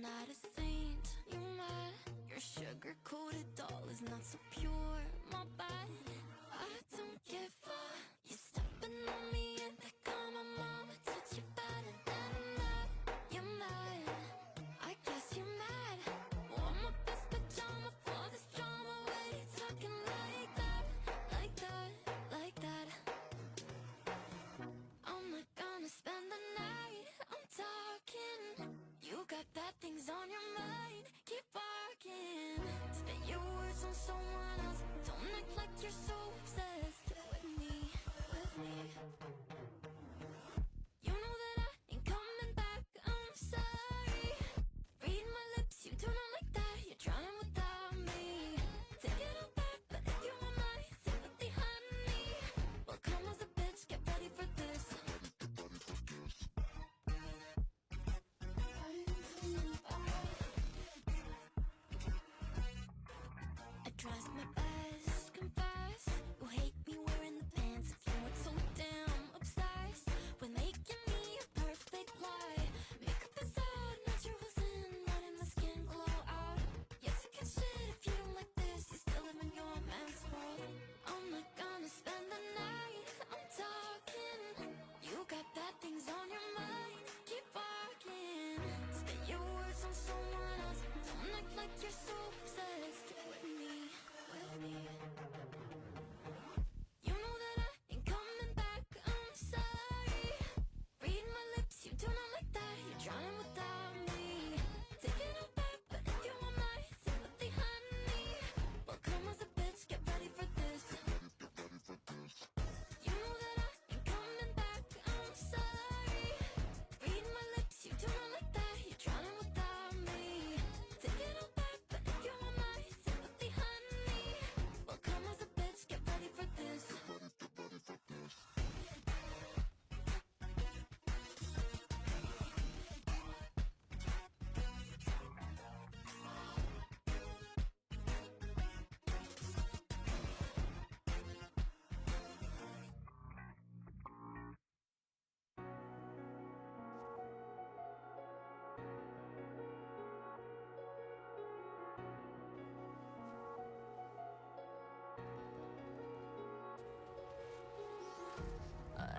not a saint, you're mad. Your sugar-coated doll is not so pure, my bad. I don't give a. You're stepping on me and they call my mama, touch you better than that. You're mad, I guess you're mad. Wore my best pajama for this drama. Why you talking like that, like that, like that? I'm not gonna spend the night, I'm talking. You got bad things on your mind, keep barking. Spit your words on someone else, don't act like you're so obsessed with me, with me. You know that I ain't coming back, I'm sorry. Read my lips, you do not like that, you're drowning without me. Take it all back, but if you want my sympathy, honey, well come as a bitch, get ready for this. I tries my best, confess. You hate me wearing the pants if you weren't so damn obsessed with making me a perfect lie. Makeup is out, naturals in, letting my skin glow out. You're taking shit if you don't like this, you still live in your man's world. I'm not gonna spend the night, I'm talking. You got bad things on your mind, keep barking. Spit your words on someone else, don't act like you're so obsessed with me, with me. You know that I ain't coming back, I'm sorry. Read my lips, you do not like that, you're drowning without me. Take it all back, but if you want my sympathy, honey, well come as a bitch, get ready for this. You know that I ain't coming back, I'm sorry. Read my lips, you do not like that, you're drowning without me. Take it all back, but if you want my sympathy, honey, well come as a bitch, get ready for this.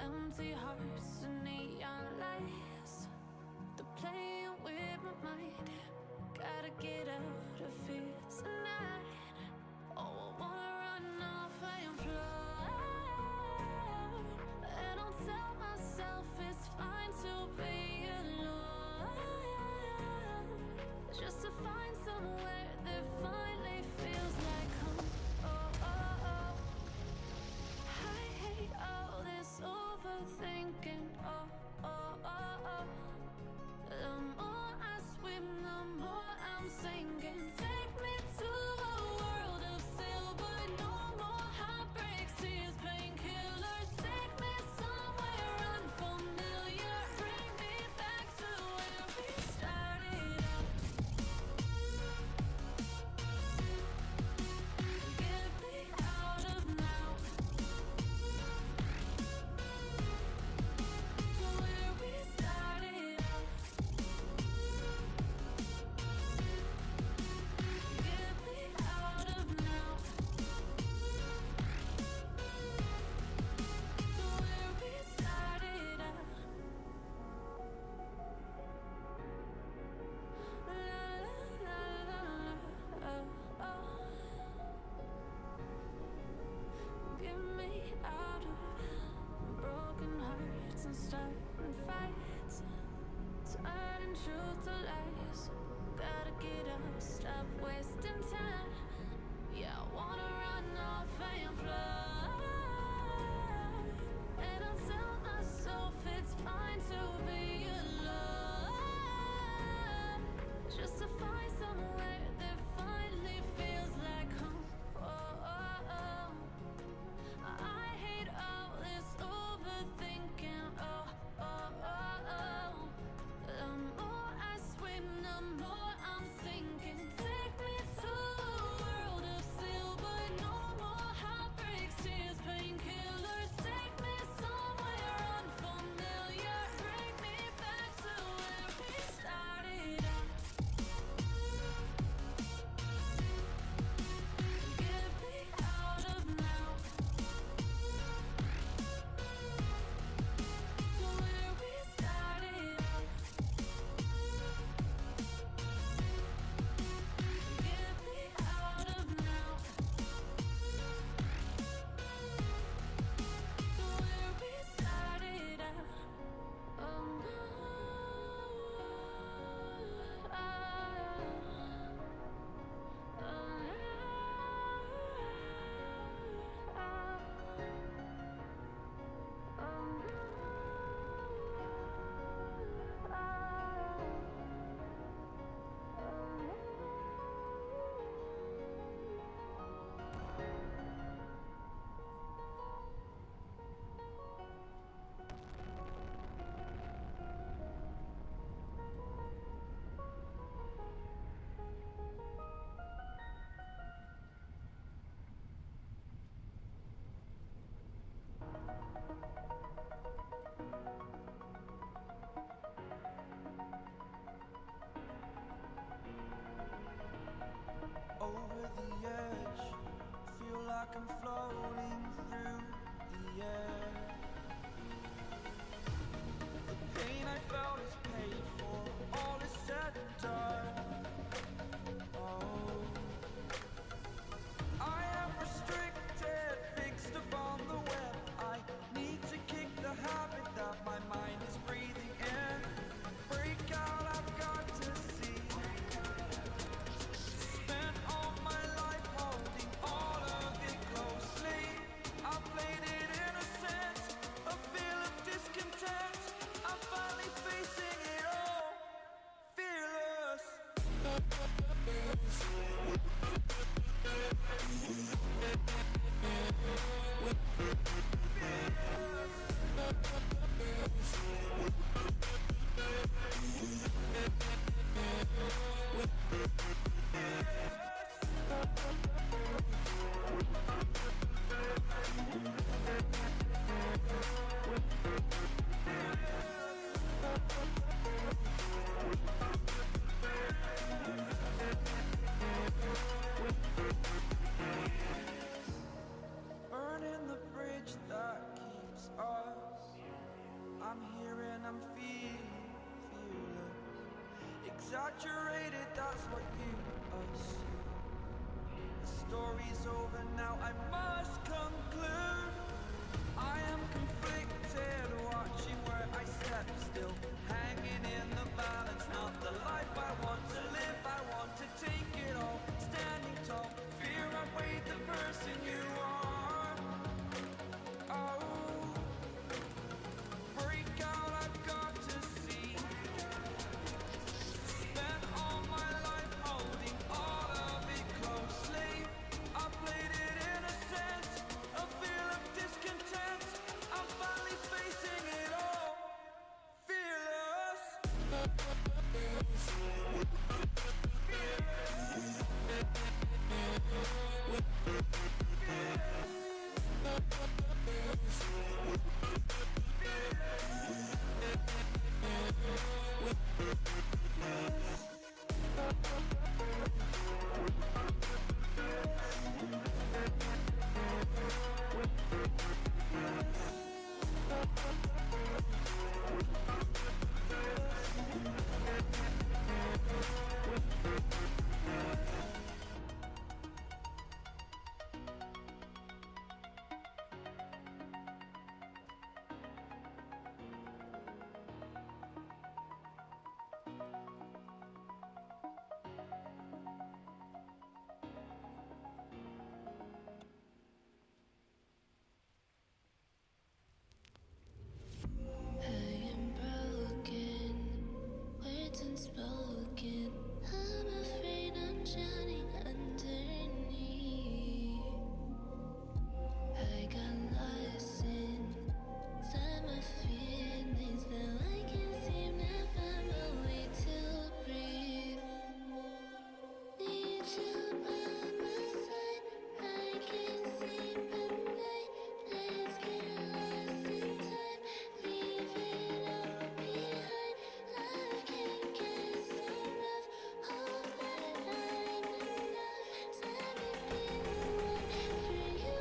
Empty hearts and neon lights, they're playing with my mind. Gotta get out of here tonight. Oh, I wanna run off and fly. And I'll tell myself it's fine to be alone, just to find somewhere that finally feels like home. Oh, oh, oh. I hate all this overthinking. Oh, oh, oh, oh. The more I swim, the more I'm sinking. Take me to a world of silver. No more heartbreaks, tears, painkillers. Take me somewhere unfamiliar. Bring me back to where we started out. Get me out of now, to where we started out. Get me out of now, to where we started out. La la la la la, oh, oh. Get me out of broken hearts and starting fights, turning truth to lies. Gotta get up, stop wasting time. Yeah, I wanna run off and fly. And I'll tell myself it's fine to be alone, just to find somewhere that finally feels like home. Oh, oh, oh. I hate all this overthinking. Oh, oh, oh, oh. The more I swim, the more I'm sinking. Take me to a world of silver. No more heartbreaks, I'm fearless. Exaggerated, that's what you assume. The story's over now, I must conclude. I am conflicted, watching where I step still, hanging in the balance, not the life I want to live. I want to take it all, standing tall. Fear outweighed the person you are. Oh, break out, I've got to see. Spent all my life holding all of it closely. I played it innocent, a feel of discontent. I'm finally facing it all, fearless. I am broken, words unspoken. I'm afraid I'm drowning underneath. I got lost inside my feelings. Now I can't seem to find my way to breathe. Need you by my side. I can't sleep at night. Let's get lost in time. Leave it all behind. I can't get enough. Hope that I'm enough. Let me be the one for you.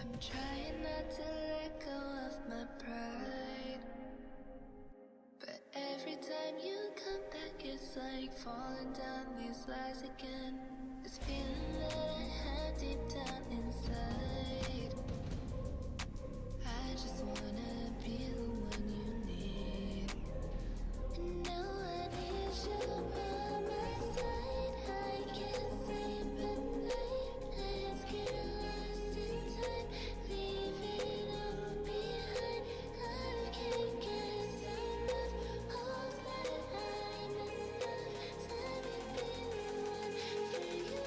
I'm trying not to let go of my pride, but every time you come back, it's like falling down these lies again. This feeling that I have deep down inside. I just wanna be the one you need. And now I need you by my side. I can't sleep at night. Let's get lost in time. Leave it all behind. I can't get enough. Hope that I'm enough. Let me be the one for you.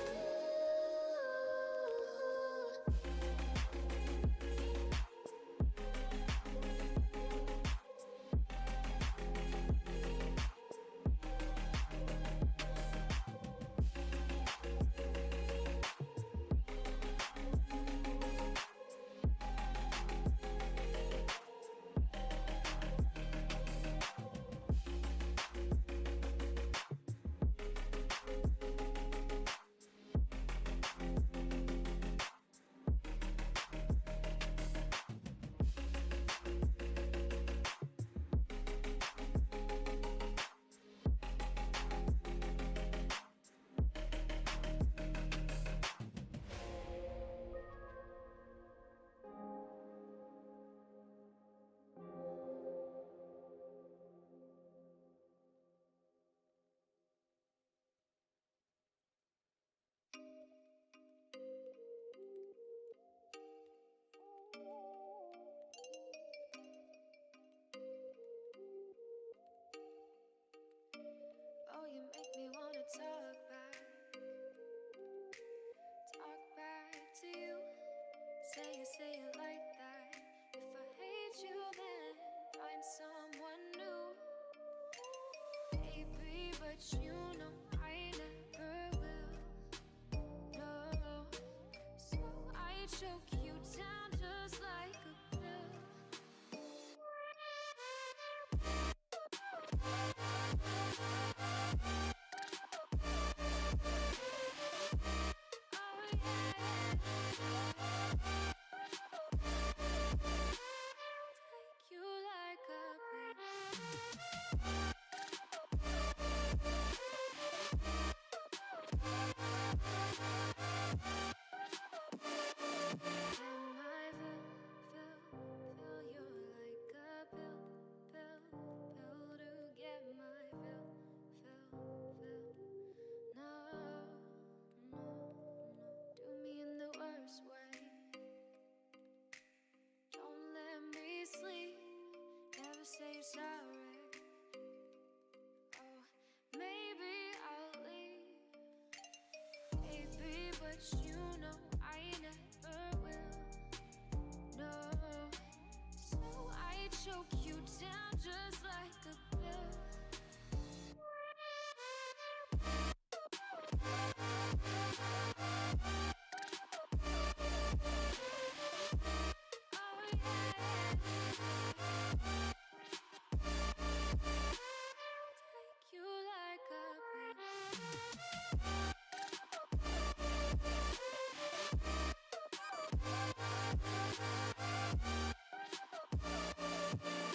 Oh, you make me wanna talk back to you. Say it like that. If I hate you, then find someone new. Baby, but you know I never will. but you know I never will. No, so I choke you down just like a pill. Oh yeah, take you like a pill.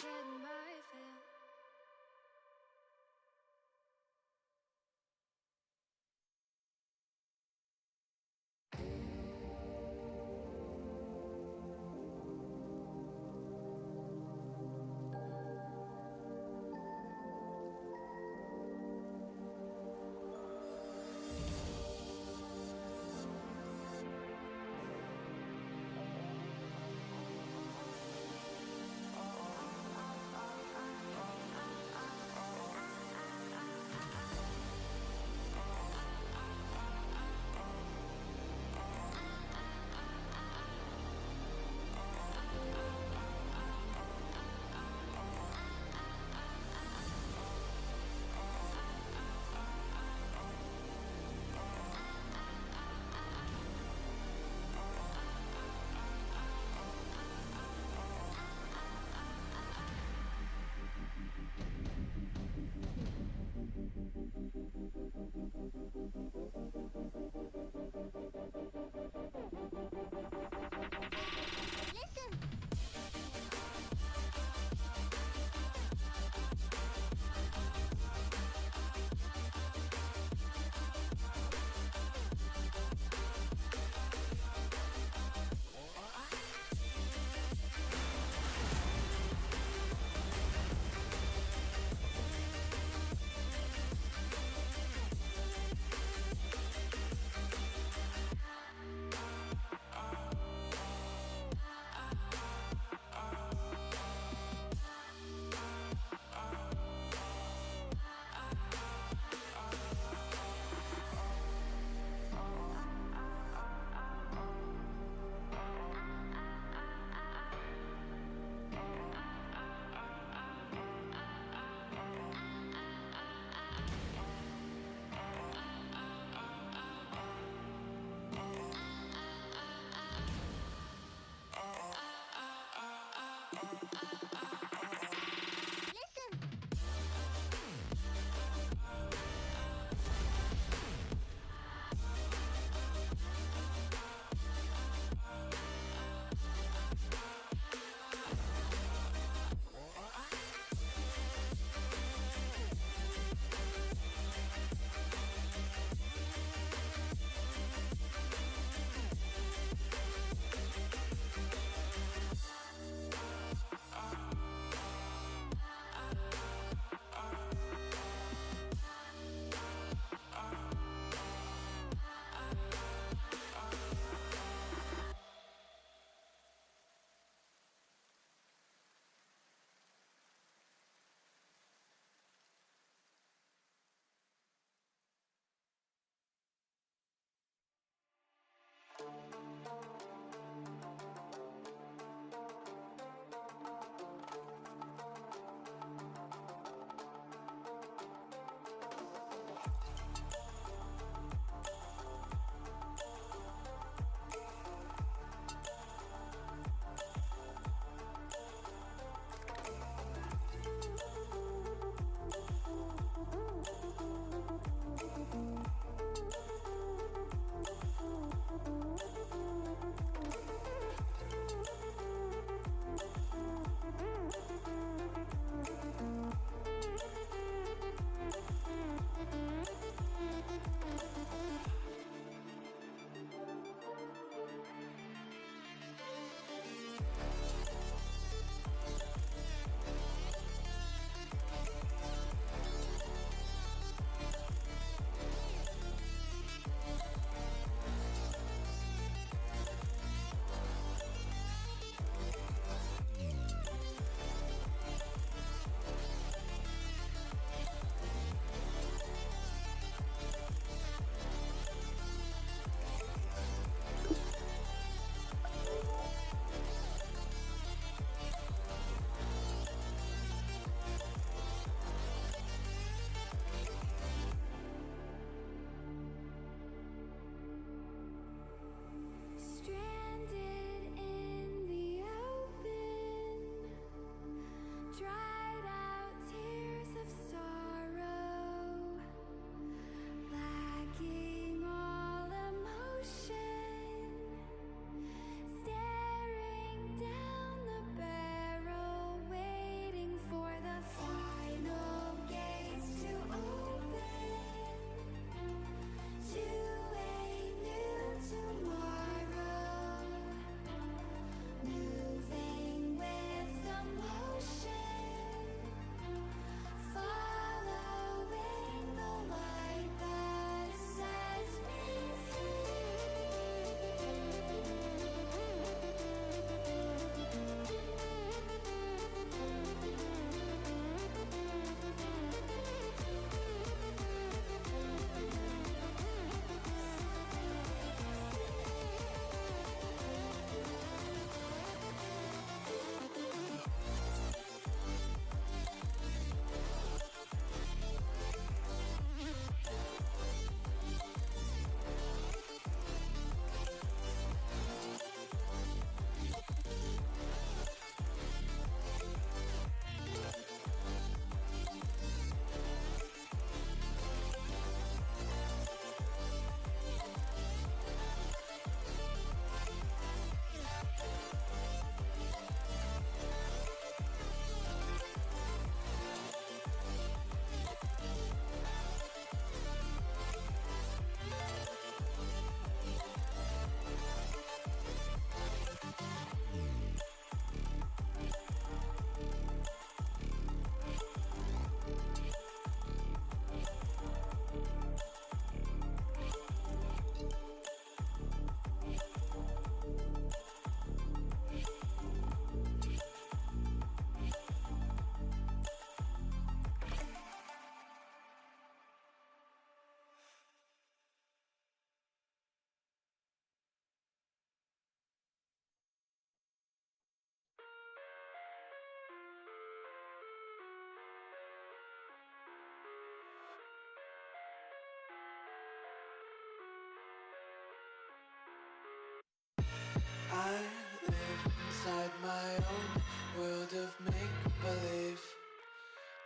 Get my fill.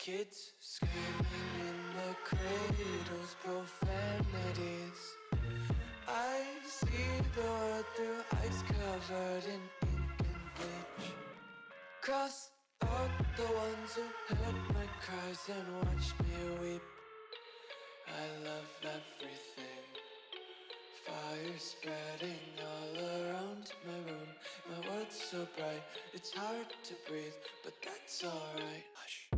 Kids screaming in the cradles, profanities. I see the world through ice covered in ink and bleach. Cross out the ones who heard my cries and watched me weep. I love everything. Fire spreading all around my room. My world's so bright, it's hard to breathe, but that's alright. Hush.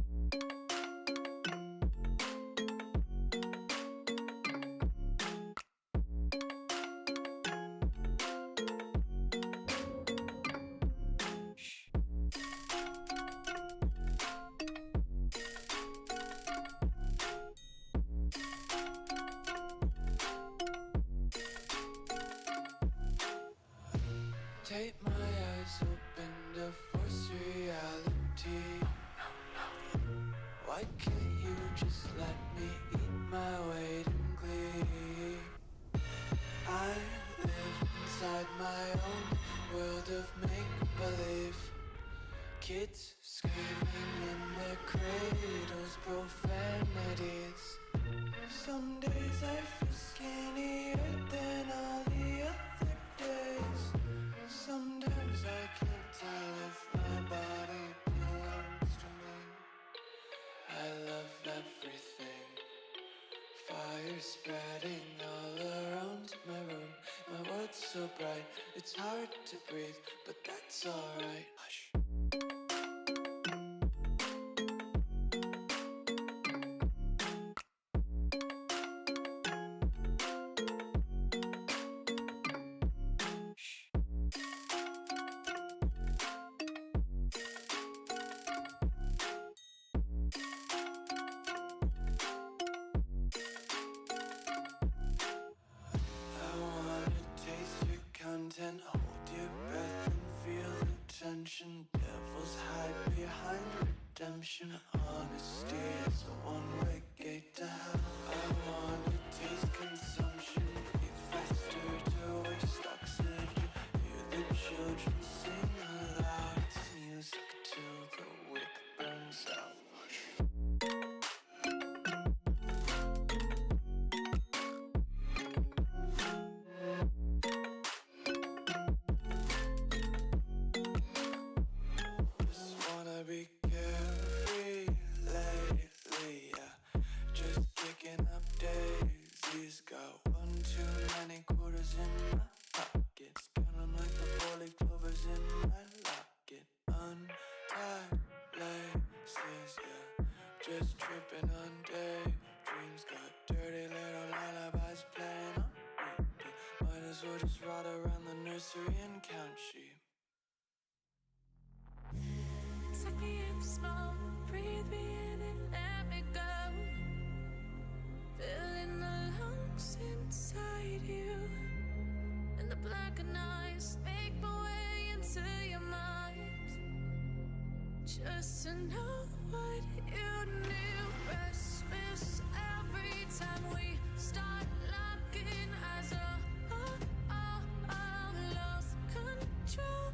Take my eyes open to force reality. Why can't you just let me eat my weight in glee? I live inside my own world of make-believe. Kids screaming in their cradles, profanities. Some days I feel skinnier than all the other days. Sometimes I can't tell if my body belongs to me. I love everything. Fire spreading all around my room. My world's so bright, it's hard to breathe, but that's alright. Hush. Content, hold your breath and feel the tension. Devils hide behind redemption. Honesty is a one-way gate to hell. I wanna taste consumption. Breathe faster to waste oxygen. Hear the children sing aloud. It's music till the wick burns out. Be carefree lately, yeah. Just kicking up daisies. Got one too many quarters in my pockets. Count 'em like the four-leaf clovers in my locket. Untied laces, yeah. Just tripping on daydreams. Got dirty little lullabies playing on repeat. Might as well just ride around the nursery and count sheep. Suck me in smoke, breathe me in and let me go. Filling the lungs inside you. And the blackened eyes make my way into your mind. Just to know what you knew. Restless every time we start locking eyes. Lost control.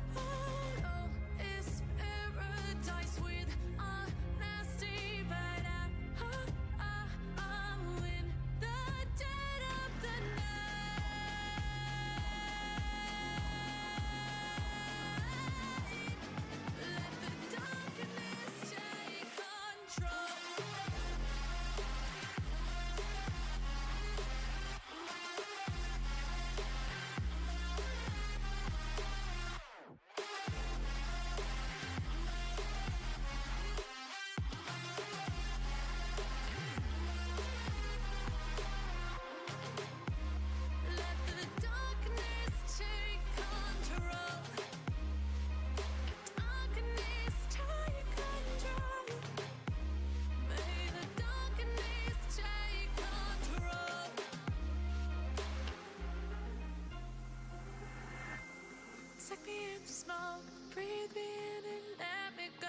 Suck me in smoke, breathe me in and let me go.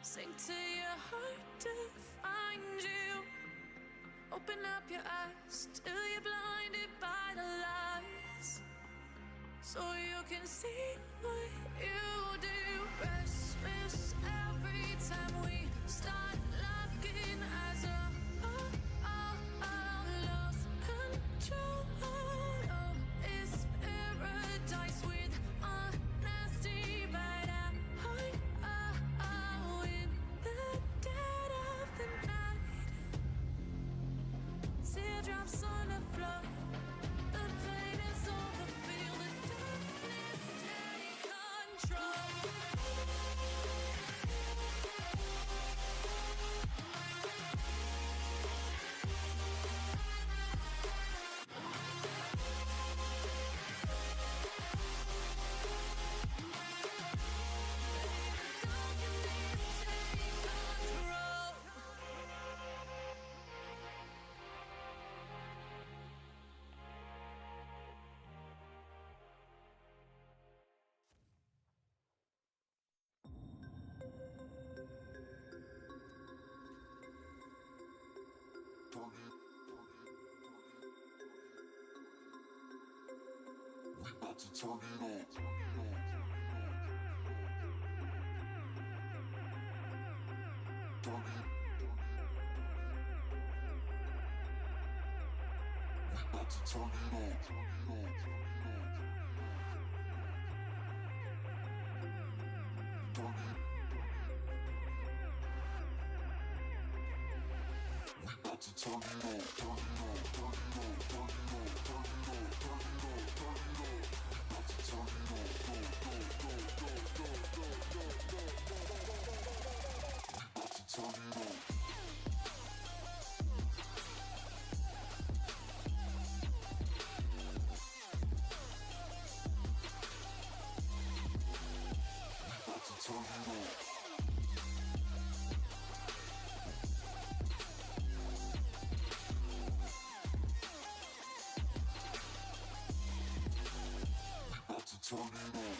Sink to your heart to find you. Open up your eyes till you're blinded by the lies, so you can see what you do. Restless every time we about to turn it on. Turn it. We about to turn it on. Turn it. We about to turn it on. Turn it on. Turn it on. Turn it on. Turn it on. Turn it on. Turn it on. We about to turn it on. Go, go, go, go, go, go, go, go, go. We about to turn it on. Turn it on. We about to turn it on.